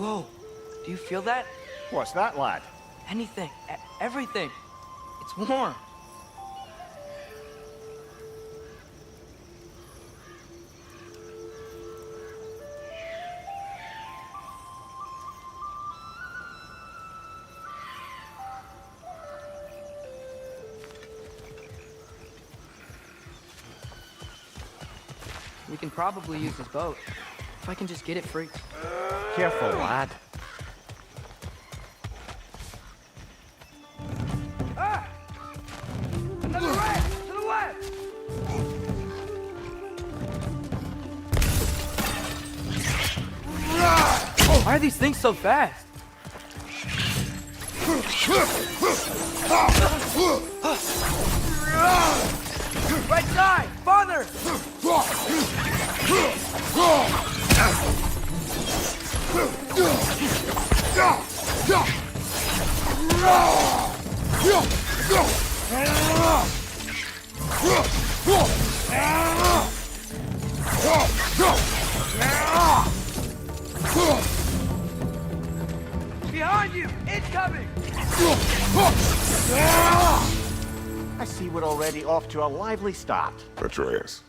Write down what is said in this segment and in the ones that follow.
Whoa, do you feel that? What's that, lad? Anything, everything. It's warm. We can probably use this boat. If I can just get it free. Careful, lad. Ah! Another rat! To the left! Why are these things so fast? Right side! Farther! Behind you! Incoming! I see we're already off to a lively start. Atreus,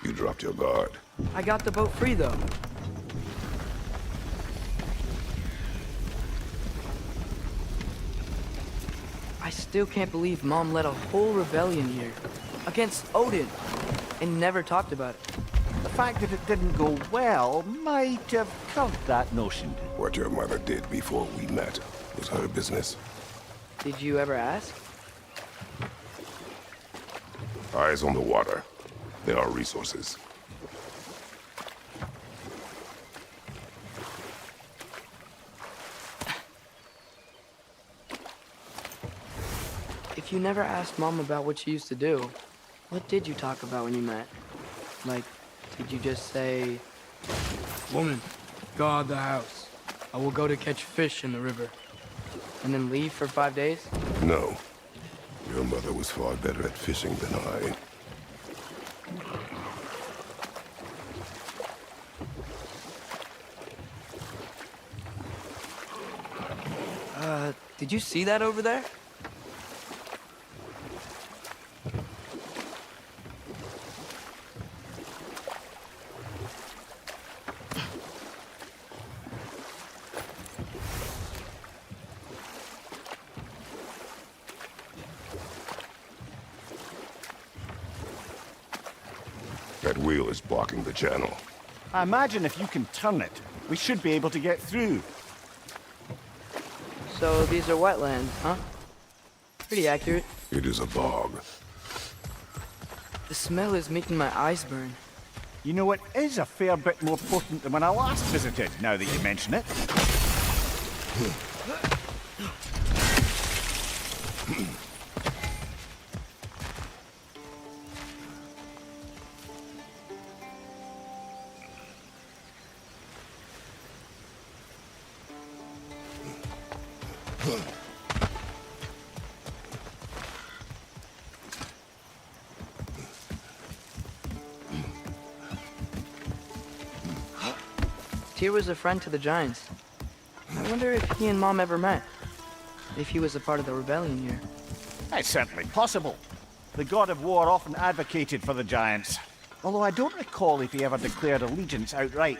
you dropped your guard. I got the boat free, though. I still can't believe Mom led a whole rebellion here. Against Odin. And never talked about it. The fact that it didn't go well might have curbed that notion. What your mother did before we met was her business. Did you ever ask? Eyes on the water. There are resources. If you never asked Mom about what she used to do, what did you talk about when you met? Like, did you just say, "Woman, guard the house. I will go to catch fish in the river," and then leave for 5 days? No. Your mother was far better at fishing than I. Did you see that over there? That wheel is blocking the channel. I imagine if you can turn it, we should be able to get through. So these are wetlands, huh? Pretty accurate. It is a bog. The smell is making my eyes burn. You know, it is a fair bit more potent than when I last visited, now that you mention it. Tyr was a friend to the Giants. I wonder if he and Mom ever met. If he was a part of the rebellion here. It's certainly possible. The God of War often advocated for the Giants. Although I don't recall if he ever declared allegiance outright.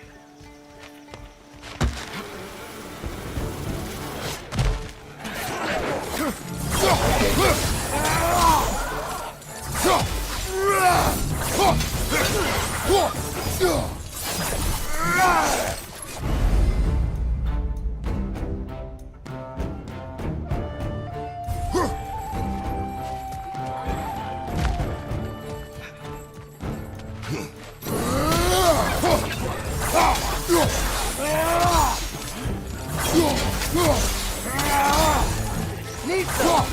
Need some!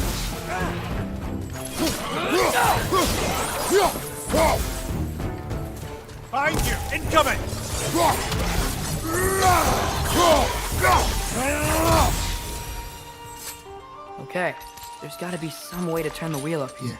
Behind you! Incoming! Okay, there's gotta be some way to turn the wheel up here.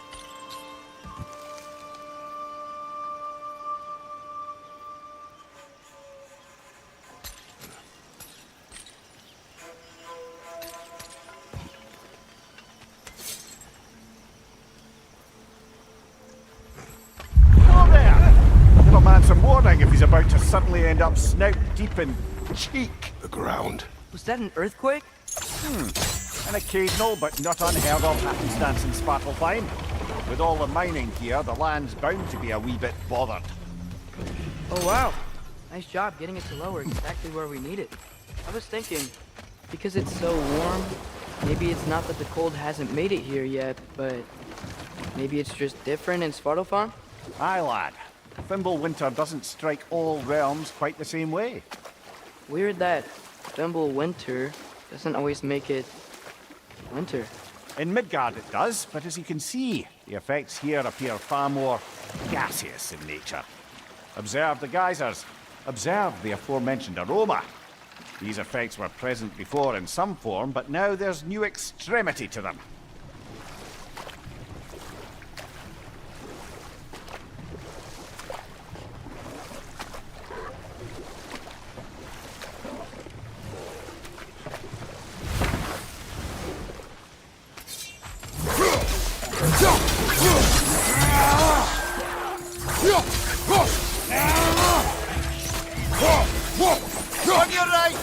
wondering if he's about to suddenly end up snout deep in cheek. The ground. Was that an earthquake? An occasional but not unheard of happenstance in Svartalfheim. With all the mining here, the land's bound to be a wee bit bothered. Oh wow. Nice job getting it to lower exactly where we need it. I was thinking, because it's so warm, maybe it's not that the cold hasn't made it here yet, but maybe it's just different in Svartalfheim? Aye, lad. Thimble winter doesn't strike all realms quite the same way. Weird that Thimble winter doesn't always make it winter. In Midgard it does, but as you can see, the effects here appear far more gaseous in nature. Observe the geysers. Observe the aforementioned aroma. These effects were present before in some form, but now there's new extremity to them. On your right!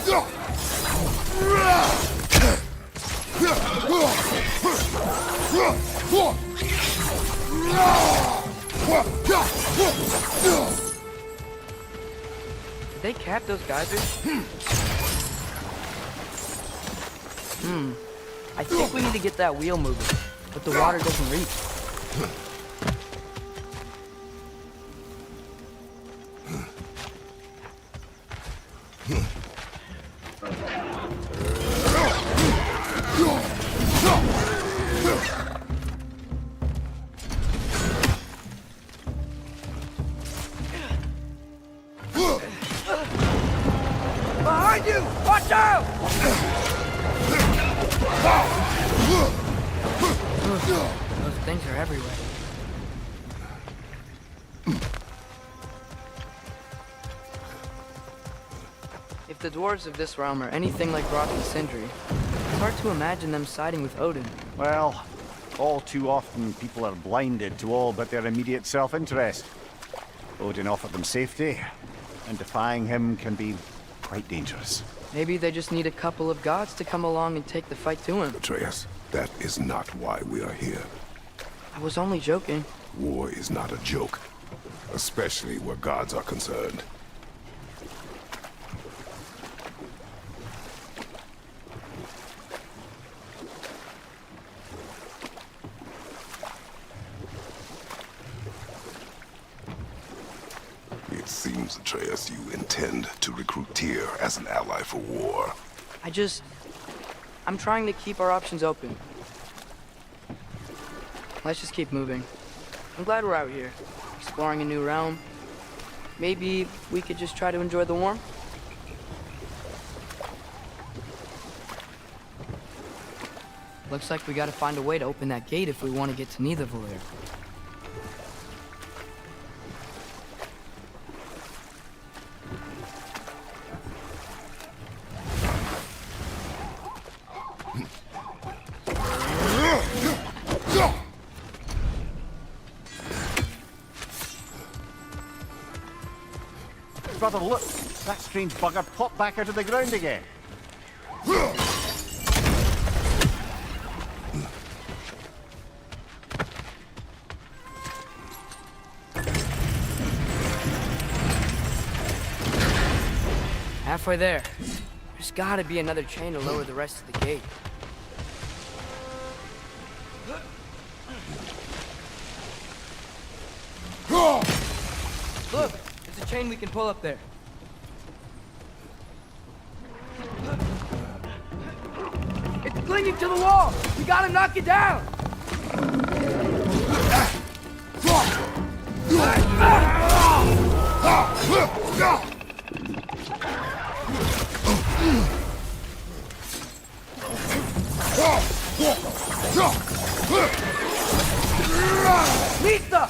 Did they cap those geysers? I think we need to get that wheel moving, but the water doesn't reach. Behind you! Watch out! Those things are everywhere. If the dwarves of this realm are anything like Rock and Sindri, it's hard to imagine them siding with Odin. Well, all too often people are blinded to all but their immediate self-interest. Odin offered them safety, and defying him can be quite dangerous. Maybe they just need a couple of gods to come along and take the fight to him. Atreus, that is not why we are here. I was only joking. War is not a joke, especially where gods are concerned. It seems, Atreus, you intend to recruit Tyr as an ally for war. I'm trying to keep our options open. Let's just keep moving. I'm glad we're out here, exploring a new realm. Maybe we could just try to enjoy the warmth? Looks like we gotta find a way to open that gate if we want to get to Nidavellir. Brother, look! That strange bugger popped back out of the ground again. Halfway there. There's gotta be another chain to lower the rest of the gate. Look! There's a chain we can pull up there. It's clinging to the wall! We gotta knock it down! Lisa!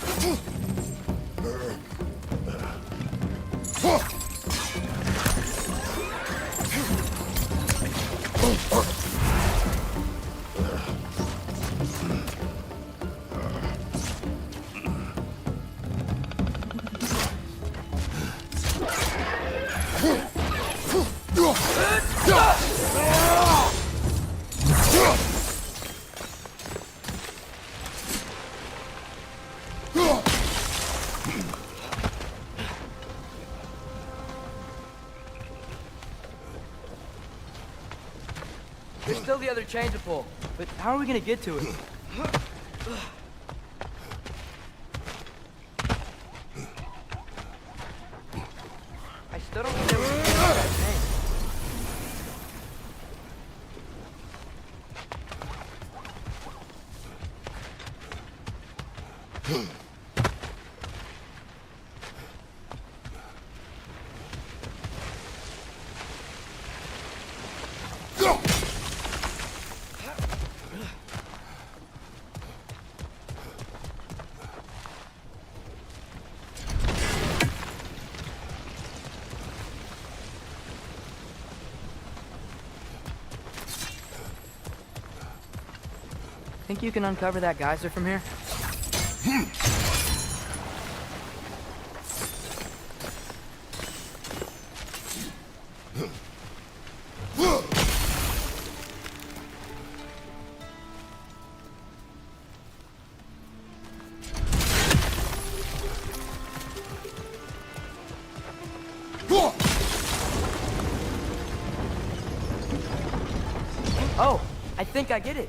There's still the other chain to pull, but how are we gonna get to it? I still don't think we can get to that chain. Think you can uncover that geyser from here? Oh, I think I get it.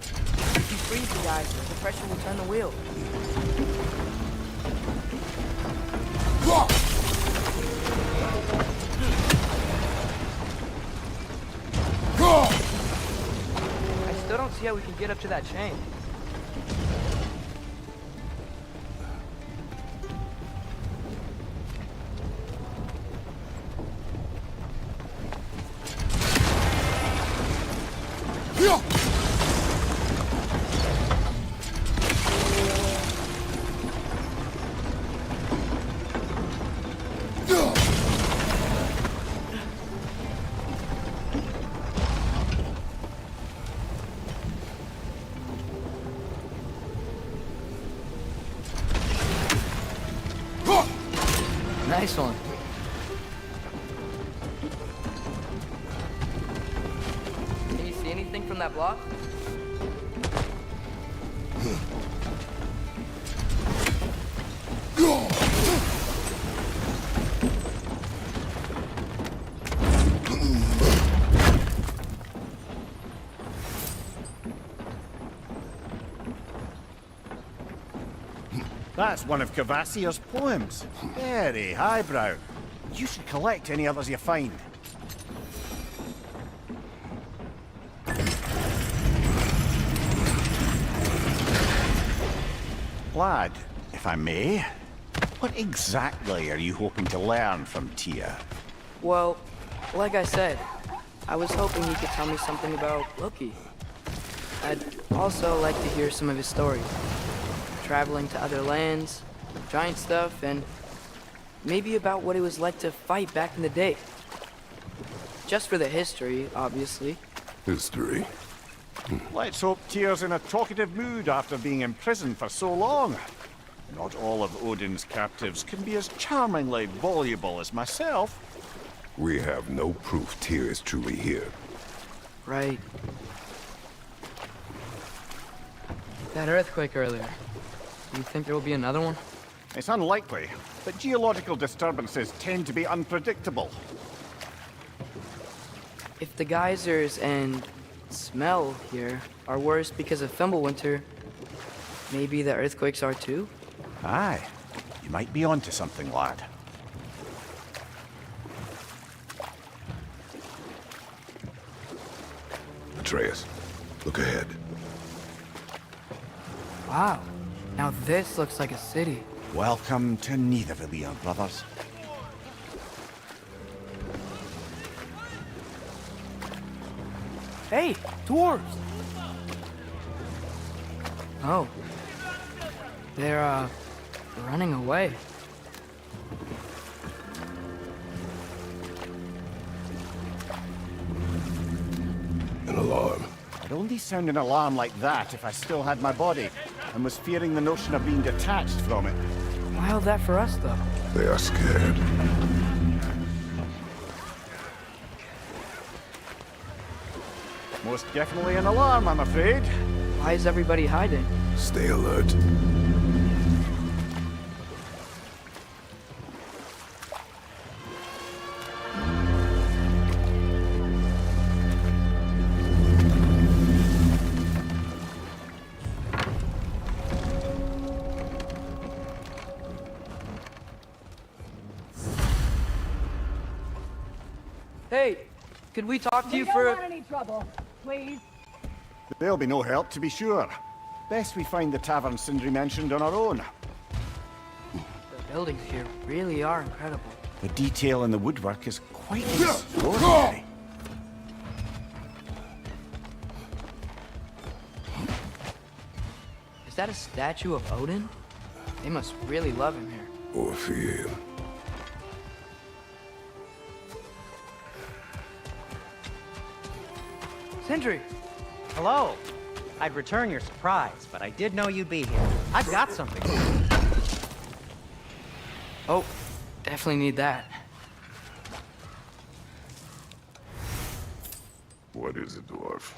If you freeze the geyser, the pressure will turn the wheel. I still don't see how we can get up to that chain. Nice one. Can you see anything from that block? That's one of Kvasir's poems. Very highbrow. You should collect any others you find. Lad, if I may, what exactly are you hoping to learn from Tyr? Well, like I said, I was hoping he could tell me something about Loki. I'd also like to hear some of his stories. Traveling to other lands, giant stuff, and maybe about what it was like to fight back in the day. Just for the history, obviously. History. Let's hope Tyr's in a talkative mood after being imprisoned for so long. Not all of Odin's captives can be as charmingly voluble as myself. We have no proof Tyr is truly here. Right. That earthquake earlier. Do you think there will be another one? It's unlikely, but geological disturbances tend to be unpredictable. If the geysers and smell here are worse because of Fimbulwinter, maybe the earthquakes are too? Aye, you might be onto something, lad. Atreus, look ahead. Wow. Now this looks like a city. Welcome to Nidavellir, brothers. Hey, dwarves! Oh. They're, running away. An alarm. I'd only sound an alarm like that if I still had my body, and was fearing the notion of being detached from it. Wild that for us, though. They are scared. Most definitely an alarm, I'm afraid. Why is everybody hiding? Stay alert. Hey, could we talk to you We for don't want any trouble, please. There'll be no help, to be sure. Best we find the tavern Sindri mentioned on our own. The buildings here really are incredible. The detail in the woodwork is quite extraordinary. Is that a statue of Odin? They must really love him here. Or fear him. Sindri! Hello. I'd return your surprise, but I did know you'd be here. I've got something. Oh, definitely need that. What is it, dwarf?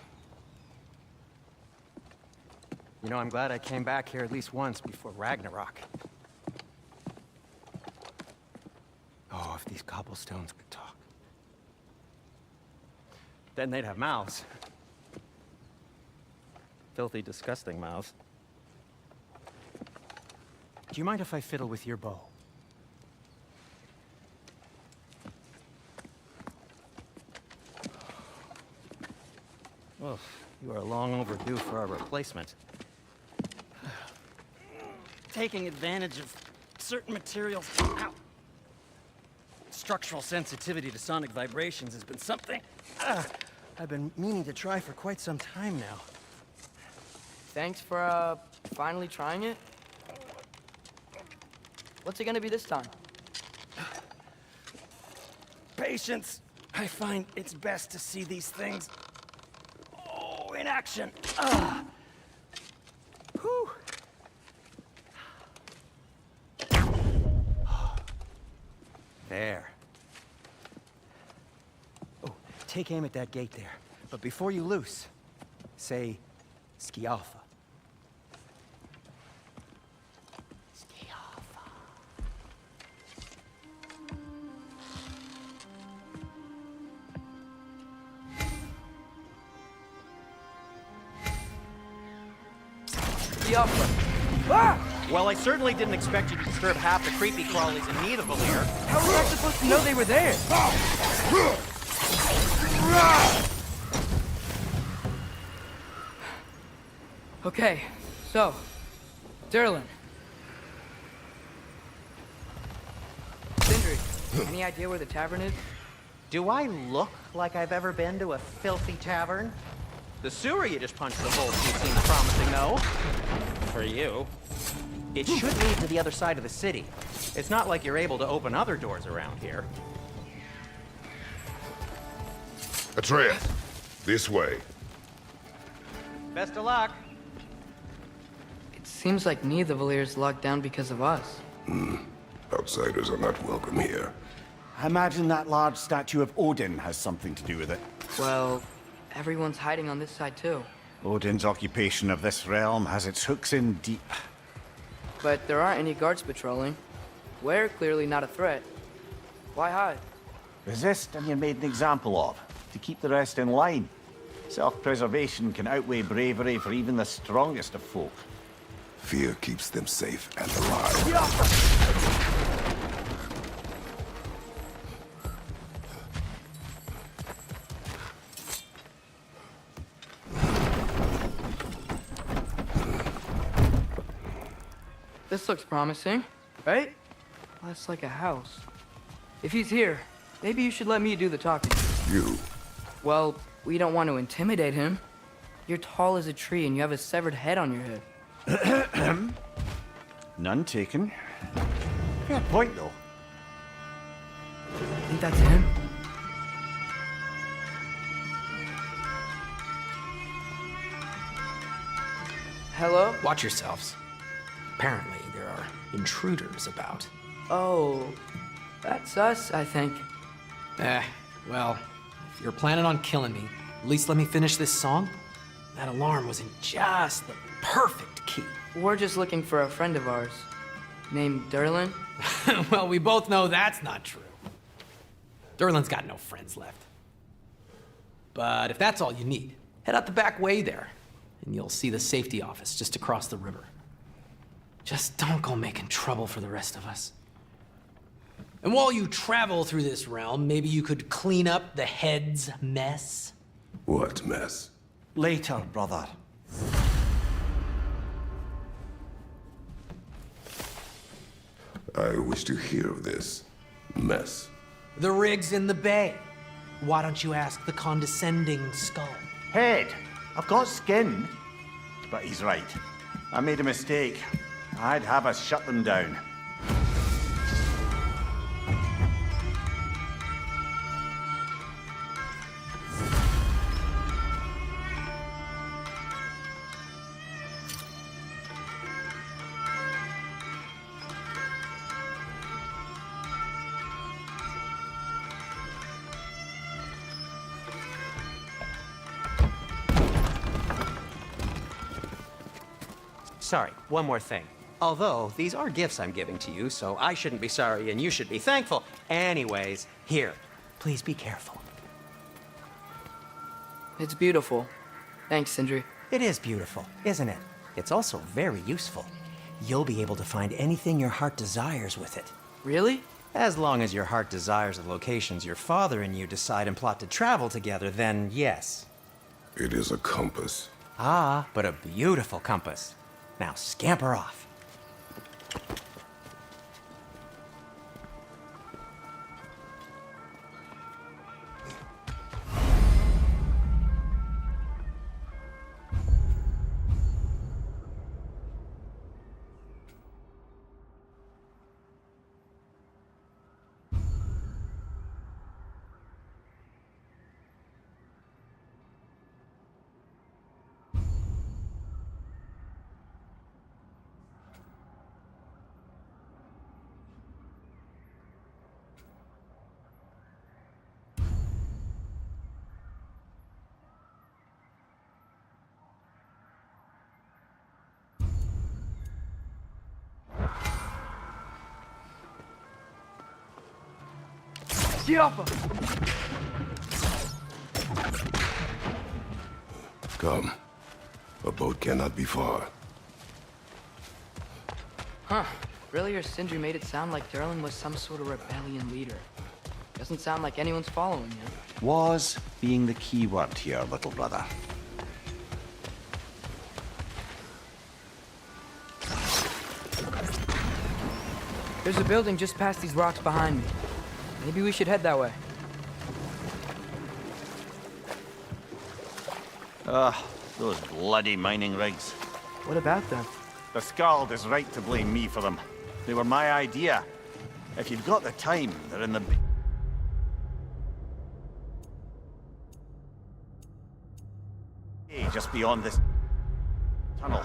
You know, I'm glad I came back here at least once before Ragnarok. Oh, if these cobblestones could talk. Then they'd have mouths. Filthy, disgusting mouths. Do you mind if I fiddle with your bow? Well, you are long overdue for a replacement. Taking advantage of certain materials. Ow. Structural sensitivity to sonic vibrations has been something I've been meaning to try for quite some time now. Thanks for, finally trying it. What's it gonna be this time? Patience. I find it's best to see these things, in action. Whew. There. Oh, take aim at that gate there. But before you loose, say, Skialfa. Skialfa. Well, I certainly didn't expect you to disturb half the creepy crawlies in Nidavellir. How were I supposed to know they were there? Okay, so, Durlin. Sindri, any idea where the tavern is? Do I look like I've ever been to a filthy tavern? The sewer you just punched the hole through seems promising, though. For you. It should lead to the other side of the city. It's not like you're able to open other doors around here. Atreus, this way. Best of luck. It seems like Nidavellir's locked down because of us. Outsiders are not welcome here. I imagine that large statue of Odin has something to do with it. Well, everyone's hiding on this side too. Odin's occupation of this realm has its hooks in deep. But there aren't any guards patrolling. We're clearly not a threat. Why hide? Resist and you're made an example of, to keep the rest in line. Self-preservation can outweigh bravery for even the strongest of folk. Fear keeps them safe and alive. This looks promising, right? Well, that's like a house. If he's here, maybe you should let me do the talking. You. Well, we don't want to intimidate him. You're tall as a tree and you have a severed head on your head. None taken. Fair point, though. Think that's him? Hello? Watch yourselves. Apparently, there are intruders about. Oh, that's us, I think. Well, if you're planning on killing me, at least let me finish this song. That alarm was in just the perfect key. We're just looking for a friend of ours, named Durlin. Well, we both know that's not true. Durlin's got no friends left. But if that's all you need, head out the back way there, and you'll see the safety office just across the river. Just don't go making trouble for the rest of us. And while you travel through this realm, maybe you could clean up the head's mess? What mess? Later, brother. I wish to hear of this mess. The rig's in the bay. Why don't you ask the condescending skull? Head, I've got skin. But he's right. I made a mistake. I'd have us shut them down. Sorry, one more thing. Although, these are gifts I'm giving to you, so I shouldn't be sorry and you should be thankful. Anyways, here, please be careful. It's beautiful. Thanks, Sindri. It is beautiful, isn't it? It's also very useful. You'll be able to find anything your heart desires with it. Really? As long as your heart desires the locations your father and you decide and plot to travel together, then yes. It is a compass. Ah, but a beautiful compass. Now scamper off. Come. A boat cannot be far. Huh. Earlier, Sindri made it sound like Durlin was some sort of rebellion leader. Doesn't sound like anyone's following you. Was being the key word here, little brother. There's a building just past these rocks behind me. Maybe we should head that way. Those bloody mining rigs. What about them? The Skald is right to blame me for them. They were my idea. If you've got the time, they're in the... Hey, just beyond this tunnel.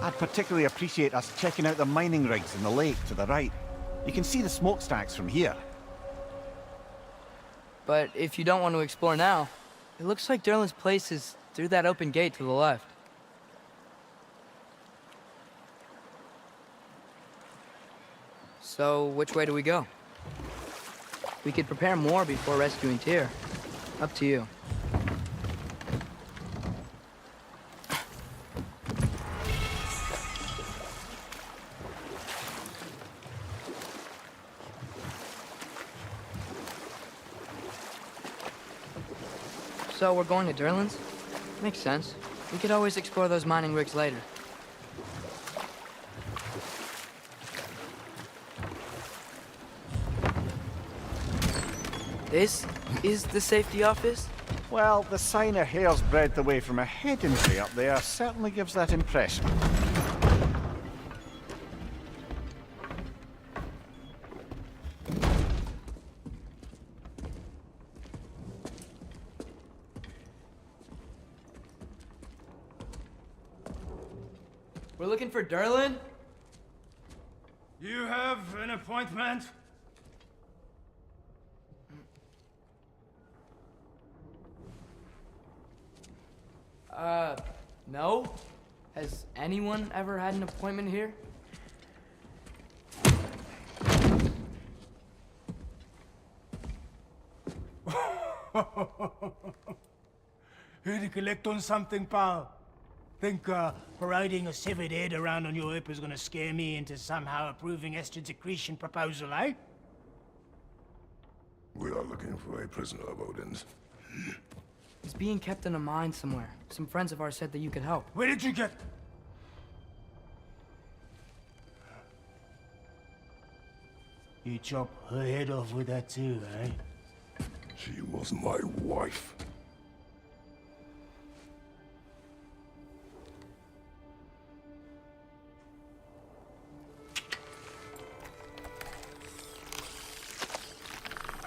I'd particularly appreciate us checking out the mining rigs in the lake to the right. You can see the smokestacks from here. But if you don't want to explore now, it looks like Durlin's place is through that open gate to the left. So, which way do we go? We could prepare more before rescuing Tyr. Up to you. So we're going to Durlin's? Makes sense. We could always explore those mining rigs later. This is the safety office? Well, the sign a hair's breadth away from a head injury up there certainly gives that impression. We're looking for Durlin? You have an appointment? No? Has anyone ever had an appointment here? Here to collect on something, pal? Think, parading a severed head around on your hip is gonna scare me into somehow approving Esther's accretion proposal, eh? We are looking for a prisoner of Odin's. He's being kept in a mine somewhere. Some friends of ours said that you could help. Where did you get... You chop her head off with that too, eh? She was my wife.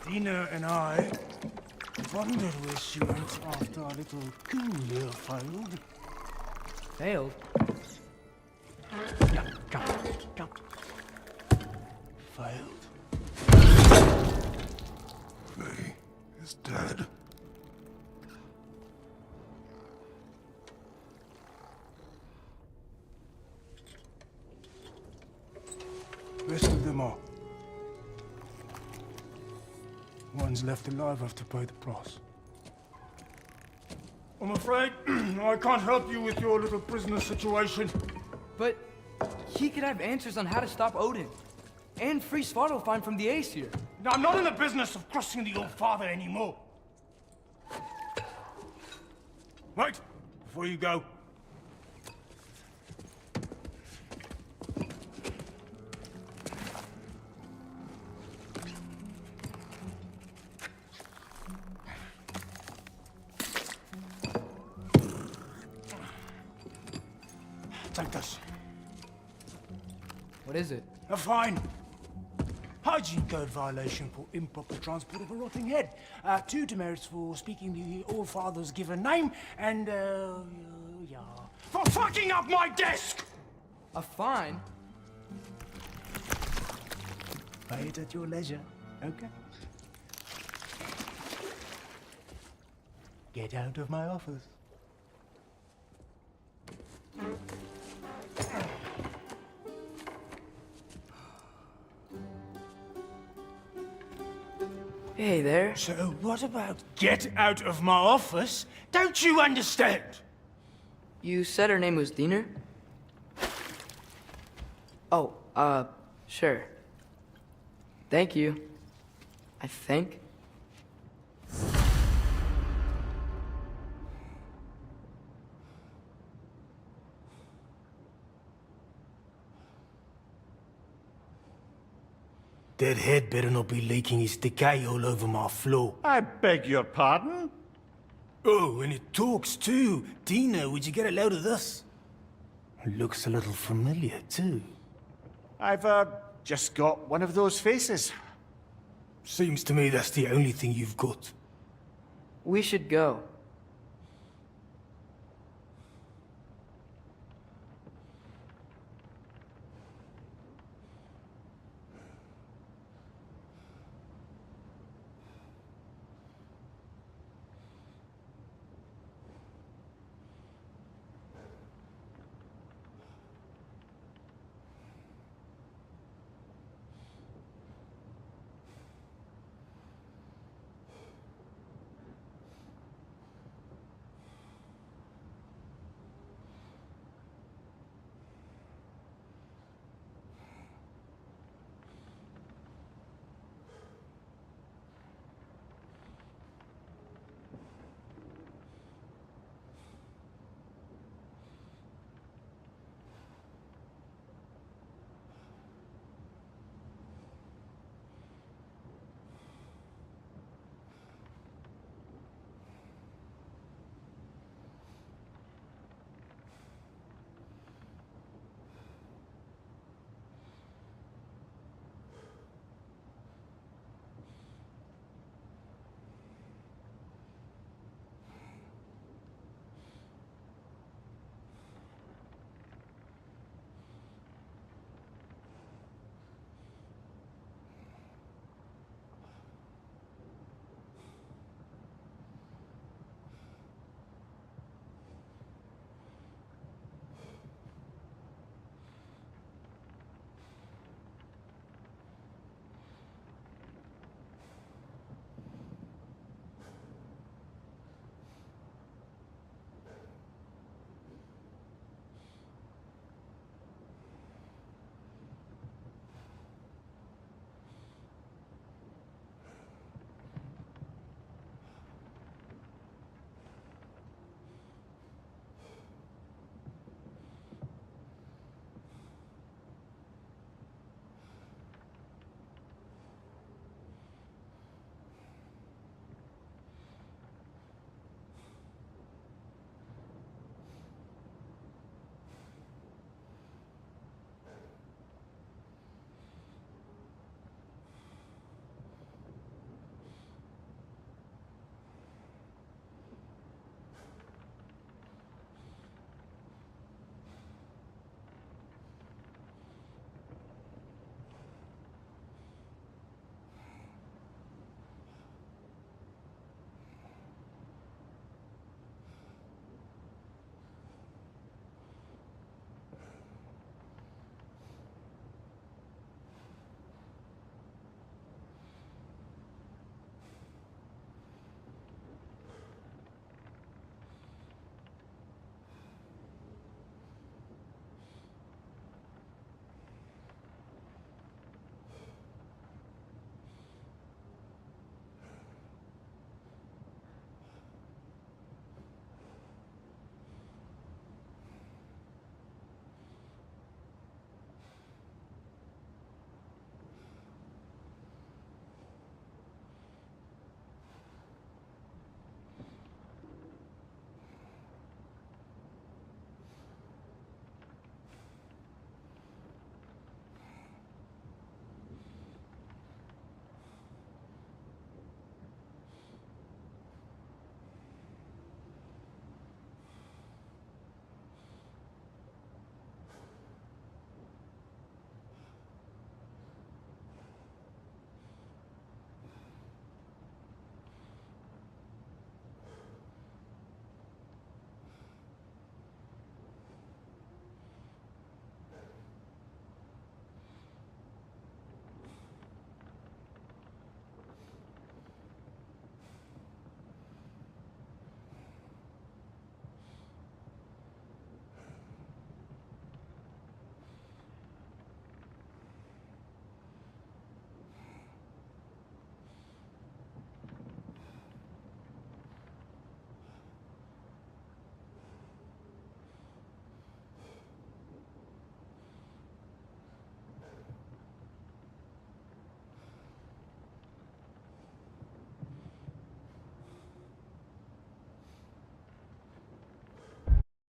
Dina and I wondered where she went after our little coup here failed. Failed? Failed. May is dead. Rest of them are. One's left alive have to pay the price. I'm afraid I can't help you with your little prisoner situation. But he could have answers on how to stop Odin. And free Svartalfheim from the Aesir. Now, I'm not in the business of crossing the old father anymore. Right, before you go. Take this. What is it? A fine. Hygiene code violation for improper transport of a rotting head. 2 demerits for speaking the All-Father's given name, and, yeah. For fucking up my desk! A fine? Pay it at your leisure, okay? Get out of my office. Hey there. So what about get out of my office? Don't you understand? You said her name was Diener? Oh, sure. Thank you. I think. That head better not be leaking his decay all over my floor. I beg your pardon? Oh, and it talks too. Dina, would you get a load of this? It looks a little familiar too. I've, just got one of those faces. Seems to me that's the only thing you've got. We should go.